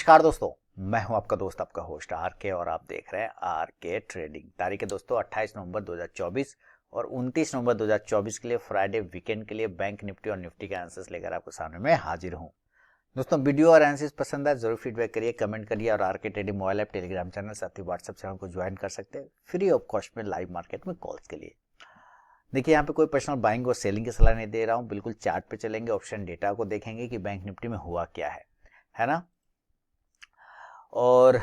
नमस्कार दोस्तों, मैं हूं आपका दोस्त आपका होस्ट आर के और आप देख रहे हैं आर के ट्रेडिंग। तारीख है दोस्तों 28 नवंबर 2024 और 29 नवंबर 2024 के लिए फ्राइडे वीकेंड के लिए बैंक निफ्टी और निफ्टी के आंसर्स लेकर आपके सामने मैं हाजिर हूं। दोस्तों वीडियो और आंसर्स पसंद आए जरूर फीडबैक करिए, कमेंट करिए और आर के trading mobile app, Telegram channel, साथ ही व्हाट्सएप चैनल को ज्वाइन कर सकते हैं फ्री ऑफ कॉस्ट में लाइव मार्केट में कॉल्स के लिए। देखिए यहाँ पे कोई पर्सनल बाइंग और सेलिंग की सलाह नहीं दे रहा हूँ, बिल्कुल चार्ट पे चलेंगे, ऑप्शन डेटा को देखेंगे कि बैंक निफ्टी में हुआ क्या है ना। और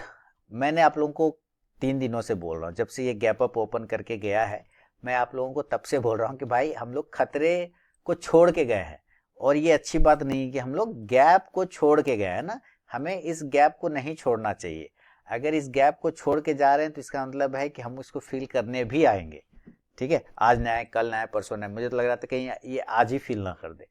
मैंने आप लोगों को 3 दिनों से बोल रहा हूँ, जब से ये गैप अप ओपन करके गया है, मैं आप लोगों को तब से बोल रहा हूँ कि भाई हम लोग खतरे को छोड़ के गए हैं और ये अच्छी बात नहीं है कि हम लोग गैप को छोड़ के गए हैं ना। हमें इस गैप को नहीं छोड़ना चाहिए। अगर इस गैप को छोड़ के जा रहे हैं तो इसका मतलब है कि हम उसको फील करने भी आएंगे। ठीक है, आज ना आए, कल ना आए, परसों ना आए, मुझे तो लग रहा था कहीं ये आज ही फील ना कर दे।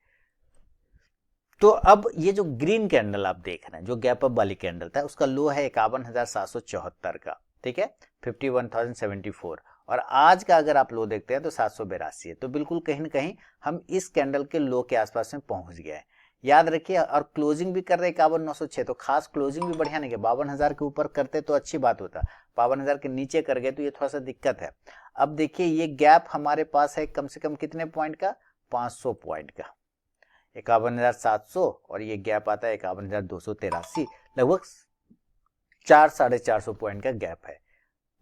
तो अब ये जो ग्रीन कैंडल आप देख रहे हैं, जो गैप अप वाली कैंडल था, उसका लो है 51,774 का, ठीक है, 51,074। और आज का अगर आप लो देखते हैं तो 782 है। तो बिल्कुल कहीं ना कहीं हम इस कैंडल के लो के आसपास में पहुंच गए हैं। याद रखिए, और क्लोजिंग भी कर रहे 51,906, तो खास क्लोजिंग भी बढ़िया नहीं है। 52,000 के ऊपर करते तो अच्छी बात होता, 52,000 के नीचे कर गए तो ये थोड़ा सा दिक्कत है। अब देखिए ये गैप हमारे पास है कम से कम कितने पॉइंट का, 500 पॉइंट का, 51,700, और ये गैप आता है 51,283, लगभग 400-450 पॉइंट का गैप है।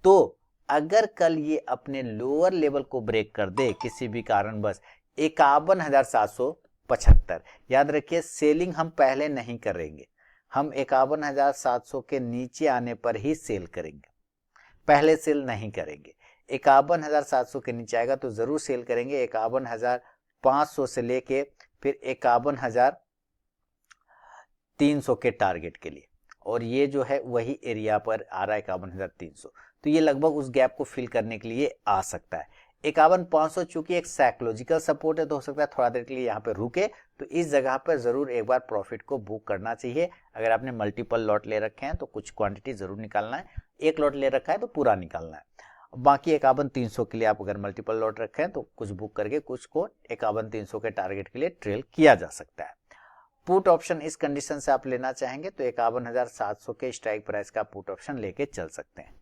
तो अगर कल ये अपने लोअर लेवल को ब्रेक कर दे किसी भी कारणवश 51,775, याद रखिए सेलिंग हम पहले नहीं करेंगे, हम 51,700 के नीचे आने पर ही सेल करेंगे, पहले सेल नहीं करेंगे। 51,700 के नीचे आएगा तो जरूर सेल करेंगे, 51,500 से लेके फिर 51,300 के टारगेट के लिए, और ये जो है वही एरिया पर आ रहा है 51,300। तो ये लगभग उस गैप को फिल करने के लिए आ सकता है। 51,500 चूंकि एक साइकोलॉजिकल सपोर्ट है तो हो सकता है थोड़ा देर के लिए यहाँ पे रुके, तो इस जगह पर जरूर एक बार प्रॉफिट को बुक करना चाहिए। अगर आपने मल्टीपल लॉट ले रखे हैं तो कुछ क्वांटिटी जरूर निकालना है, एक लॉट ले रखा है तो पूरा निकालना है। बाकी 51,300 के लिए आप अगर मल्टीपल लॉट रखे हैं तो कुछ बुक करके कुछ को 51,300 के टारगेट के लिए ट्रेल किया जा सकता है। पुट ऑप्शन इस कंडीशन से आप लेना चाहेंगे तो 51,700 के स्ट्राइक प्राइस का पुट ऑप्शन लेके चल सकते हैं।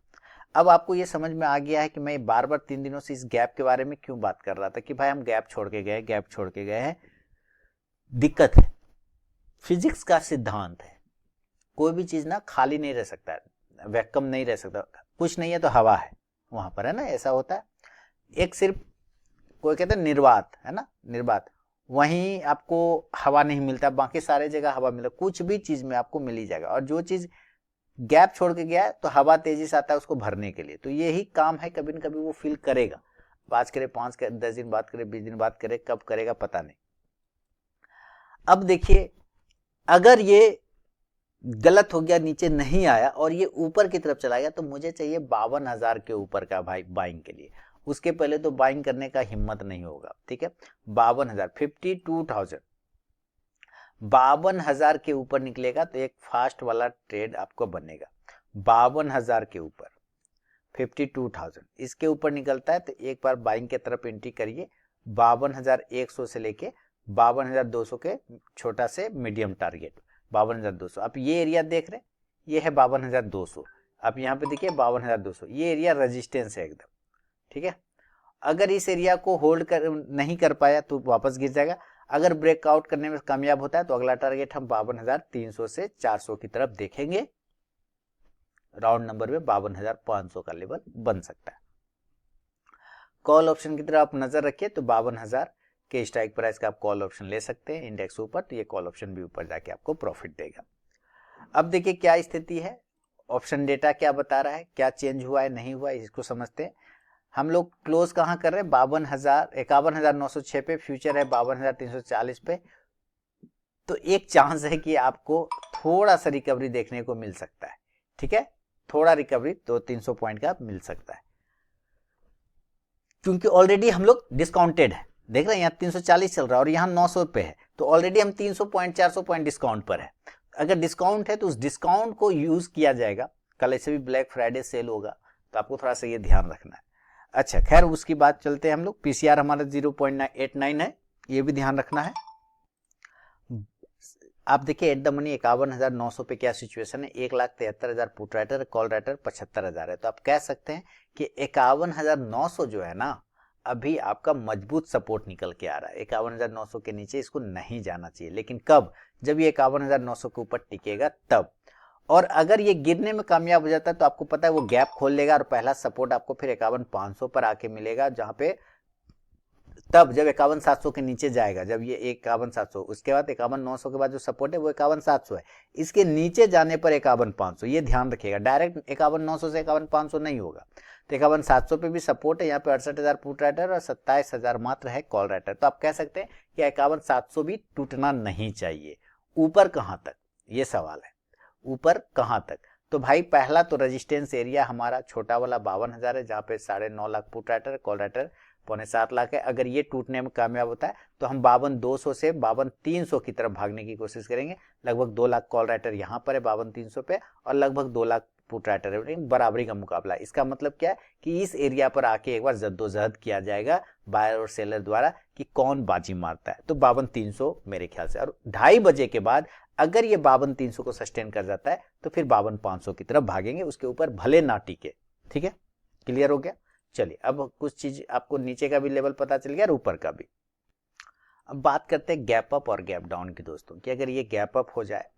अब आपको ये समझ में आ गया है कि मैं बार बार 3 दिनों से इस गैप के बारे में क्यों बात कर रहा था कि भाई हम गैप छोड़ के गए, गैप छोड़ के गए हैं। दिक्कत है, फिजिक्स का सिद्धांत है, कोई भी चीज ना खाली नहीं रह सकता है, वैक्यूम नहीं रह सकता, कुछ नहीं है तो हवा है वहां पर, है ना, ऐसा होता है। एक सिर्फ कोई कहते हैं निर्वात, है ना, निर्वात, वहीं आपको हवा नहीं मिलता, बाकी सारे जगह हवा मिलता, कुछ भी चीज में आपको मिल ही जाएगा। और जो चीज गैप छोड़ के गया है तो हवा तेजी से आता है उसको भरने के लिए, तो यही काम है, कभी न कभी वो फील करेगा। बात करे 5-10 दिन बात करे, 20 दिन बात करे, कब करेगा पता नहीं। अब देखिए अगर ये गलत हो गया, नीचे नहीं आया और ये ऊपर की तरफ चला गया, तो मुझे चाहिए 52,000 के ऊपर का भाई बाइंग के लिए। उसके पहले तो बाइंग करने का हिम्मत नहीं होगा, ठीक है। 52,000, 52,000, 52,000 के ऊपर निकलेगा तो एक फास्ट वाला ट्रेड आपको बनेगा। 52,000 के ऊपर, 52,000, इसके ऊपर निकलता है तो एक बार बाइंग के तरफ एंट्री करिए। 52,100 से लेके 52,200 के छोटा से मीडियम टारगेट, 52,200। आप ये एरिया देख रहे हैं, ये है 52,200। आप यहाँ पे देखिए 52,200, ये एरिया रेजिस्टेंस है एकदम, ठीक है। अगर इस एरिया को होल्ड कर नहीं कर पाया तो वापस गिर जाएगा। अगर ब्रेकआउट करने में कामयाब होता है तो अगला टारगेट हम 52,300 से 400 की तरफ देखेंगे। राउंड नंबर में 52,500 का लेवल बन सकता है। कॉल ऑप्शन की तरफ आप नजर रखिए तो 52,000 के स्ट्राइक प्राइस का आप कॉल ऑप्शन ले सकते हैं। इंडेक्स ऊपर तो ये कॉल ऑप्शन भी ऊपर जाके आपको प्रॉफिट देगा। अब देखिए क्या स्थिति है, ऑप्शन डेटा क्या बता रहा है, क्या चेंज हुआ है नहीं हुआ है, इसको समझते हैं। हम लोग क्लोज कहां कर रहे हैं, 51,906 पे, फ्यूचर है 52,340 पे। तो एक चांस है कि आपको थोड़ा सा रिकवरी देखने को मिल सकता है, ठीक है, थोड़ा रिकवरी 200-300 पॉइंट का मिल सकता है, क्योंकि ऑलरेडी हम लोग डिस्काउंटेड है। देख रहे हैं यहाँ 340 चल रहा है और यहाँ 900 पे है, तो ऑलरेडी हम 300 पॉइंट 400 पॉइंट डिस्काउंट पर है। अगर डिस्काउंट है तो उस डिस्काउंट को यूज किया जाएगा। कल ऐसे भी ब्लैक फ्राइडे सेल होगा तो आपको थोड़ा सा ये ध्यान रखना है। अच्छा खैर उसकी बात चलते हैं हम लोग। पीसीआर हमारा 0.89 है, ये भी ध्यान रखना है। आप देखिए एट द मनी 51,900 पे क्या सिचुएशन है, 1,73,000 पुट राइटर, कॉल राइटर 75,000 है। तो आप कह सकते हैं कि 51,900 जो है ना, अभी आपका मजबूत सपोर्ट निकल के आ रहा है। 51,900 के नीचे इसको नहीं जाना चाहिए, लेकिन कब, जब ये 51,900 के ऊपर टिकेगा तब। और अगर ये गिरने में कामयाब हो जाता है तो आपको पता है वो गैप खोल लेगा और पहला सपोर्ट आपको फिर 51,500 पर आके मिलेगा, जहां पे तब जब 51,700 के नीचे जाएगा, जब ये 51,700, उसके बाद 51,900 के बाद जो सपोर्ट है वो 51,700 है, इसके नीचे जाने पर 51,500, ये ध्यान रखिएगा। डायरेक्ट 51,900 से 51,500 नहीं होगा। तो 51,700 पे भी सपोर्ट है, यहाँ पे 68,000 पुट राइटर और 27,000 मात्र है कॉल राइटर। तो आप कह सकते हैं कि 51,700 भी टूटना नहीं चाहिए। ऊपर कहां तक, ये सवाल है, ऊपर कहां तक। तो भाई पहला तो रेजिस्टेंस एरिया हमारा छोटा वाला 52,000 है, जहाँ पे 9.5 lakh put writer, call writer 6.25 lakh है। अगर ये टूटने में कामयाब होता है तो हम 52,200 से 52,300 की तरफ भागने की कोशिश करेंगे। लगभग 2 लाख कॉल राइटर यहाँ पर है 52,300 पे, और लगभग 2 लाख पुट राइटर है, बराबरी का मुकाबला है। इसका मतलब क्या है कि इस एरिया पर आके एक बार जद्दोजहद किया जाएगा बायर और सेलर द्वारा कि कौन बाजी मारता है। तो 52,300 मेरे ख्याल से, और 2:30 बजे के बाद अगर ये 52,300 को सस्टेन कर जाता है तो फिर 52,500 की तरफ भागेंगे, उसके ऊपर भले ना टिके। ठीक है, क्लियर हो गया। चलिए अब कुछ चीज आपको नीचे का भी लेवल पता चल गया और ऊपर का भी। अब बात करते हैं गैप अप और गैप डाउन की दोस्तों, कि अगर ये गैप अप हो जाए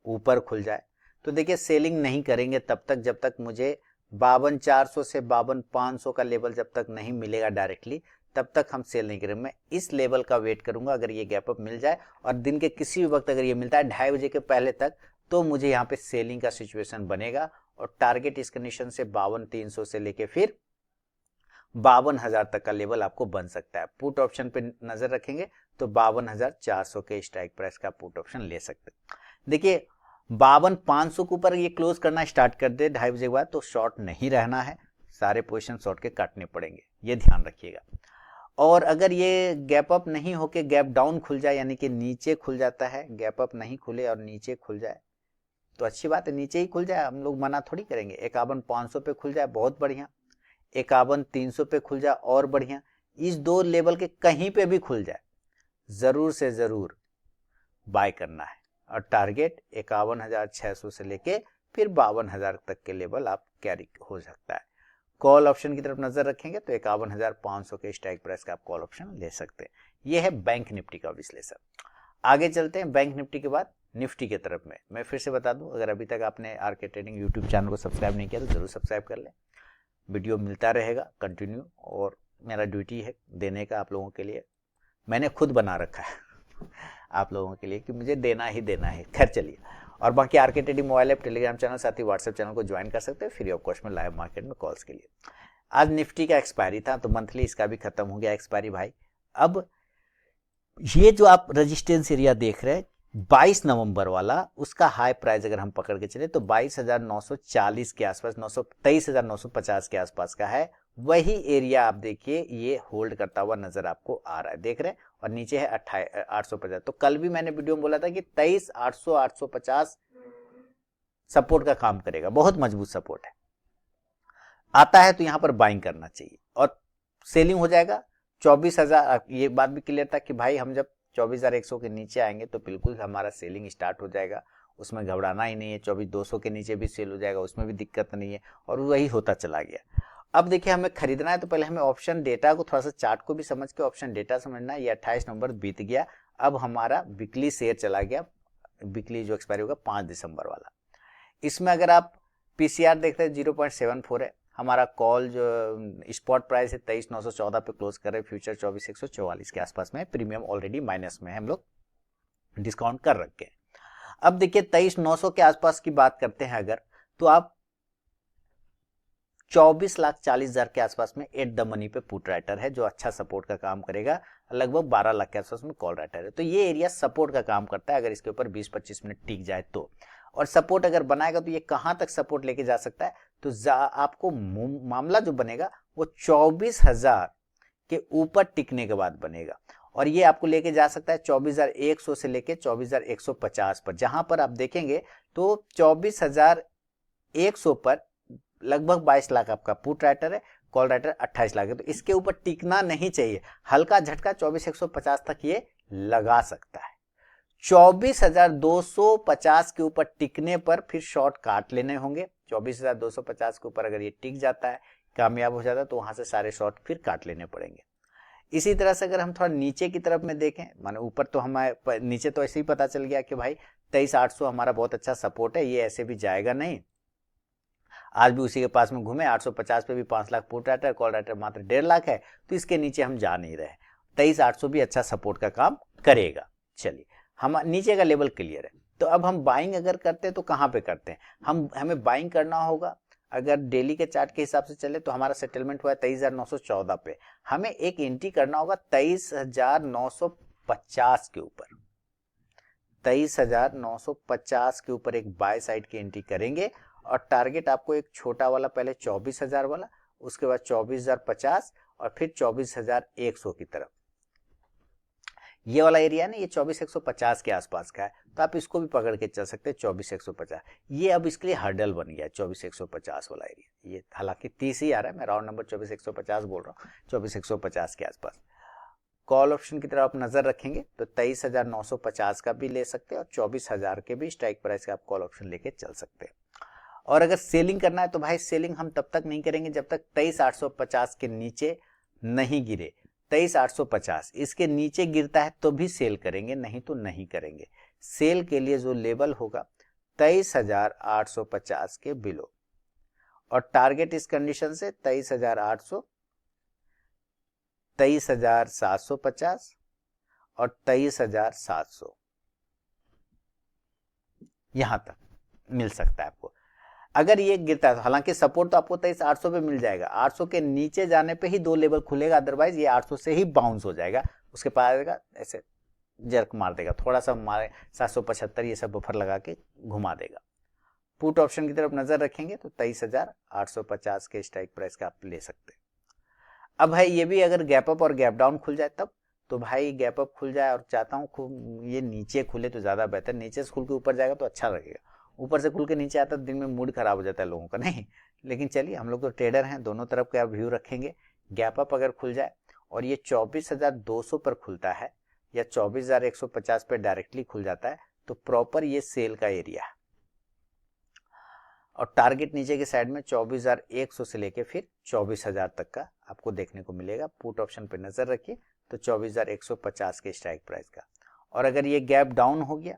ऊपर खुल जाए तो देखिए सेलिंग नहीं करेंगे तब तक जब तक मुझे 52,400 से 52,500 का लेवल जब तक नहीं मिलेगा डायरेक्टली, तब तक हम सेल नहीं करेंगे। मैं इस लेवल का वेट करूंगा। अगर ये गैप अप मिल जाए और दिन के किसी भी वक्त अगर ये मिलता है 2:30 बजे के पहले तक, तो मुझे यहाँ पे सेलिंग का सिचुएशन बनेगा और टारगेट इस कंडीशन से 52,300 से लेके फिर 52,000 तक का लेवल आपको बन सकता है। पुट ऑप्शन पे नजर रखेंगे तो 52,400 के स्ट्राइक प्राइस का पुट ऑप्शन ले सकते हैं। देखिए 52,500 के ऊपर ये क्लोज करना स्टार्ट कर दे 2:30 बजे के बाद तो शॉर्ट नहीं रहना है, सारे पोजीशन शॉर्ट के काटने पड़ेंगे, ये ध्यान रखिएगा। और अगर ये गैप अप नहीं होके गैप डाउन खुल जाए, यानी कि नीचे खुल जाता है, गैप अप नहीं खुले और नीचे खुल जाए तो अच्छी बात है, नीचे ही खुल जाए, हम लोग मना थोड़ी करेंगे। 51,500 पे खुल जाए बहुत बढ़िया, 51,300 पे खुल जाए और बढ़िया, इस दो लेवल के कहीं पे भी खुल जाए जरूर से जरूर बाय करना है। और टारगेट 51,600 से लेके फिर 52,000 तक के लेवल आप कैरी हो सकता है। कॉल ऑप्शन की तरफ नजर रखेंगे तो 51,500 के स्ट्राइक प्राइस का आप कॉल ऑप्शन ले सकते हैं। यह है बैंक निफ्टी का विश्लेषण। आगे चलते हैं बैंक निफ्टी के बाद निफ्टी की तरफ में। मैं फिर से बता दूं, अगर अभी तक आपने आरके ट्रेडिंग यूट्यूब चैनल को सब्सक्राइब नहीं किया तो जरूर सब्सक्राइब कर लें। वीडियो मिलता रहेगा कंटिन्यू, और मेरा ड्यूटी है देने का आप लोगों के लिए, मैंने खुद बना रखा है आप लोगों के लिए कि मुझे देना ही देना है। खैर चलिए, और बाकी RK trading mobile app, Telegram channel, साथ ही व्हाट्सएप चैनल को ज्वाइन कर सकते हैं फ्री ऑफ कॉस्ट में लाइव मार्केट में कॉल्स के लिए। आज निफ्टी का एक्सपायरी था तो मंथली इसका भी खत्म हो गया एक्सपायरी भाई। अब ये जो आप रेजिस्टेंस एरिया देख रहे हैं 22 नवंबर वाला, उसका हाई प्राइस अगर हम पकड़ के चले तो 22,940 के आसपास, 23,950 के आसपास का है। वही एरिया आप देखिए ये होल्ड करता हुआ नजर आपको आ रहा है, देख रहे हैं। और नीचे है 850। तो कल भी मैंने वीडियो में बोला था कि 23,800 850 सपोर्ट का काम करेगा, बहुत मजबूत सपोर्ट है। आता है तो यहां पर बाइंग करना चाहिए और सेलिंग हो जाएगा 24,000। ये बात भी क्लियर था कि भाई हम जब 24,100 के नीचे आएंगे तो बिल्कुल हमारा सेलिंग स्टार्ट हो जाएगा, उसमें घबराना ही नहीं है। 24,200 के नीचे भी सेल हो जाएगा, उसमें भी दिक्कत नहीं है, और वही होता चला गया। अब देखिए हमें खरीदना है तो पहले हमें ऑप्शन डेटा को थोड़ा सा चार्ट को भी समझ के ऑप्शन डेटा समझना है। ये 28 नवंबर बीत गया, अब हमारा वीकली शेयर चला गया, वीकली जो एक्सपायरी होगा 5 दिसंबर वाला। इसमें अगर आप पीसीआर देखते हैं 0.74 है, हमारा कॉल जो स्पॉट प्राइस है 23,914 पे क्लोज कर रहे हैं, फ्यूचर 24,144 के आसपास में, प्रीमियम ऑलरेडी माइनस में है, हम लोग डिस्काउंट कर रखे हैं। अब देखिए 23,900 के आसपास की बात करते हैं अगर, तो आप 24,40,000 के आसपास में एट द मनी पे पुट राइटर है जो अच्छा सपोर्ट का काम करेगा, लगभग 12 लाख के आसपास में कॉल राइटर है। तो ये एरिया सपोर्ट का काम करता है अगर इसके ऊपर 20-25 मिनट टिक जाए तो। और सपोर्ट अगर बनाएगा तो ये कहां तक सपोर्ट लेके जा सकता है, तो आपको मामला जो बनेगा वो 24,000 के ऊपर टिकने के बाद बनेगा, और ये आपको लेके जा सकता है 24,100 से लेके 24,150 पर, जहां पर आप देखेंगे तो 24,100 पर लगभग 22 लाख आपका पुट राइटर है, कॉल राइटर 28 लाख है। तो इसके ऊपर टिकना नहीं चाहिए, हल्का झटका 24,150 तक ये लगा सकता है। 24,250 के ऊपर टिकने पर फिर शॉर्ट काट लेने होंगे। 24,250 के ऊपर अगर ये टिक जाता है, कामयाब हो जाता है, तो वहां से सारे शॉर्ट फिर काट लेने पड़ेंगे। इसी तरह से अगर हम थोड़ा नीचे की तरफ में देखें, माने ऊपर तो हमारे नीचे तो ऐसे ही पता चल गया कि भाई 23,800 हमारा बहुत अच्छा सपोर्ट है, ये ऐसे भी जाएगा नहीं। आज भी उसी के पास में घूमे, 850 पे भी 5 lakh put writer, call writer मात्र 1.5 लाख है, तो इसके नीचे हम जा नहीं रहे। 23,800 भी अच्छा सपोर्ट का काम करेगा। चलिए, हम नीचे का लेवल क्लियर है। तो अब हम बाइंग अगर करते हैं तो कहाँ पे करते हैं, हमें बाइंग करना होगा। अगर डेली के चार्ट के हिसाब से चले तो हमारा सेटलमेंट हुआ है 23,914 पे, हमें एक एंट्री करना होगा 23,950 के ऊपर। 23,950 के ऊपर एक बाय साइड की एंट्री करेंगे और टारगेट आपको एक छोटा वाला, पहले 24,000 वाला, उसके बाद 24,050 और फिर 24,100 की तरफ। ये वाला एरिया ना, ये 24,150 के आसपास का है, तो आप इसको भी पकड़ के चल सकते हैं 24,150। ये अब इसके लिए हर्डल बन गया 24,150 वाला एरिया। ये हालांकि 30 ही आ रहा है, मैं राउंड नंबर 24,150 बोल रहा हूँ, 24,150 के आसपास। कॉल ऑप्शन की तरफ आप नजर रखेंगे तो 23,950 का भी ले सकते हैं और 24,000 के भी स्ट्राइक प्राइस का आप कॉल ऑप्शन लेके चल सकते हैं। और अगर सेलिंग करना है तो भाई सेलिंग हम तब तक नहीं करेंगे जब तक 23,850 के नीचे नहीं गिरे। 23,850 इसके नीचे गिरता है तो भी सेल करेंगे, नहीं तो नहीं करेंगे। सेल के लिए जो लेवल होगा 23,850 के बिलो, और टारगेट इस कंडीशन से 23,800, 23,750 और 23,700 यहां तक मिल सकता है आपको। अगर ये गिरता है, हालांकि सपोर्ट तो आपको 23,800 पे मिल जाएगा, 800 के नीचे जाने पे ही 2 लेवल खुलेगा, अदरवाइज ये 800 से ही बाउंस हो जाएगा, उसके पास ऐसे जर्क मार देगा, थोड़ा सा मारे 775 ये सब बफर लगा के घुमा देगा। पुट ऑप्शन की तरफ नजर रखेंगे तो 23,850 के स्ट्राइक प्राइस का आप ले सकते हैं। अब भाई ये भी अगर गैप अप और गैप डाउन खुल जाए तब, तो भाई गैप अप खुल जाए, और चाहता हूँ ये नीचे खुले तो ज्यादा बेहतर, नीचे से खुल के ऊपर जाएगा तो अच्छा लगेगा, ऊपर से खुल के नीचे आता तो दिन में मूड खराब हो जाता है लोगों का, नहीं। लेकिन चलिए, हम लोग तो ट्रेडर हैं, दोनों तरफ का व्यू रखेंगे। गैप अप अगर खुल जाए और ये 24,200 पर खुलता है या 24,150 पर डायरेक्टली खुल जाता है तो प्रॉपर ये सेल का एरिया है, और टारगेट नीचे के साइड में 24,100 से लेके फिर 24,000 तक का आपको देखने को मिलेगा। पुट ऑप्शन पे नजर रखिए तो 24,150 के स्ट्राइक प्राइस का। और अगर ये गैप डाउन हो गया,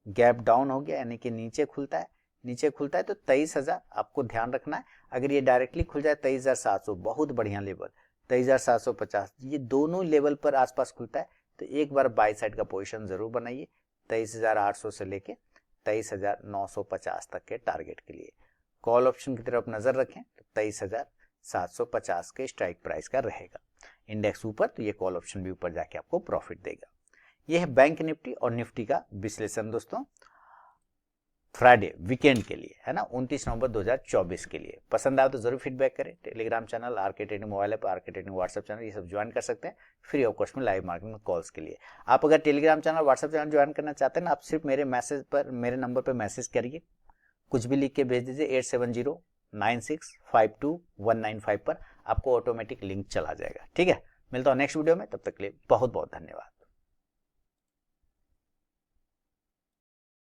गैप डाउन हो गया यानी कि नीचे खुलता है, नीचे खुलता है तो 23,000 आपको ध्यान रखना है। अगर ये डायरेक्टली खुल जाए 23,700, बहुत बढ़िया लेवल, 23,750, ये दोनों लेवल पर आसपास खुलता है तो एक बार बाय साइड का पोजीशन जरूर बनाइए 23,800 से लेके 23,950 तक के टारगेट के लिए। कॉल ऑप्शन की तरफ नजर रखें तो 23,750 के स्ट्राइक प्राइस का रहेगा। इंडेक्स ऊपर तो ये कॉल ऑप्शन भी ऊपर जाके आपको प्रॉफिट देगा। यह है बैंक निफ्टी और निफ्टी का विश्लेषण दोस्तों, फ्राइडे वीकेंड के लिए, है ना, 29 नवंबर 2024 के लिए। पसंद आए तो जरूर फीडबैक करें। Telegram channel, RK trading mobile app, RK trading WhatsApp channel, ये सब ज्वाइन कर सकते हैं फ्री ऑफ कॉस्ट में लाइव मार्केट में कॉल्स के लिए। आप अगर Telegram channel, WhatsApp channel join करना चाहते हैं ना, आप सिर्फ मेरे मैसेज पर, मेरे नंबर पर मैसेज करिए, कुछ भी लिख के भेज दीजिए 8709652195 पर, आपको ऑटोमेटिक लिंक चला जाएगा। ठीक है, मिलता हूँ नेक्स्ट वीडियो में, तब तक के लिए बहुत बहुत धन्यवाद।